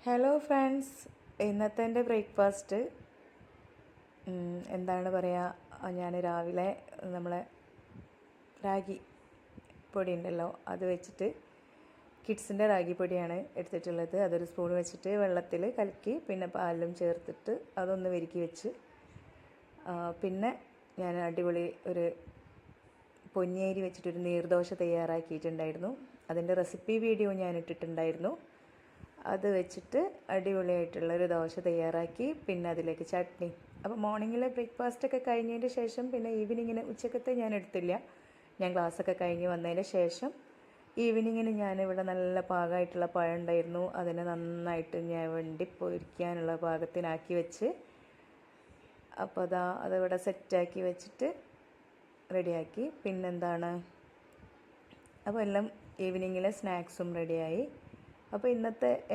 Hello friends, ഇന്നത്തെ എൻ്റെ breakfast എന്താണ് പറയുക, ഞാൻ രാവിലെ നമ്മളെ റാഗി പൊടി ഉണ്ടല്ലോ അത് വെച്ചിട്ട് കിഡ്സിൻ്റെ റാഗി പൊടിയാണ് എടുത്തിട്ടുള്ളത്. അതൊരു സ്പൂൺ വെച്ചിട്ട് വെള്ളത്തിൽ കലക്കി പിന്നെ പാലും ചേർത്തിട്ട് അതൊന്ന് വെരുക്കി വെച്ച്, പിന്നെ ഞാൻ അടിപൊളി ഒരു പൊന്നിയരി വെച്ചിട്ടൊരു നീർദോശ തയ്യാറാക്കിയിട്ടുണ്ടായിരുന്നു. അതിൻ്റെ റെസിപ്പി വീഡിയോ ഞാൻ ഇട്ടിട്ടുണ്ടായിരുന്നു. അത് വെച്ചിട്ട് അടിപൊളിയായിട്ടുള്ളൊരു ദോശ തയ്യാറാക്കി. പിന്നെ അതിലേക്ക് ചട്നി. അപ്പോൾ മോർണിംഗിലെ ബ്രേക്ക്ഫാസ്റ്റൊക്കെ കഴിഞ്ഞതിന് ശേഷം പിന്നെ ഈവനിങ്ങിന് ഉച്ചക്കത്തെ ഞാൻ എടുത്തില്ല. ഞാൻ ക്ലാസ്സൊക്കെ കഴിഞ്ഞ് വന്നതിന് ശേഷം ഈവനിങ്ങിന് ഞാനിവിടെ നല്ല പാകമായിട്ടുള്ള പഴം ഉണ്ടായിരുന്നു. അതിനെ നന്നായിട്ട് ഞവണ്ടി പൊരിക്കാനുള്ള പാകത്തിനാക്കി വെച്ച്, അപ്പോൾ അതിവിടെ സെറ്റാക്കി വെച്ചിട്ട് റെഡിയാക്കി. പിന്നെന്താണ്, അപ്പോൾ എല്ലാം ഈവനിങ്ങിലെ സ്നാക്സും റെഡിയായി. അപ്പോൾ ഇന്നത്തെ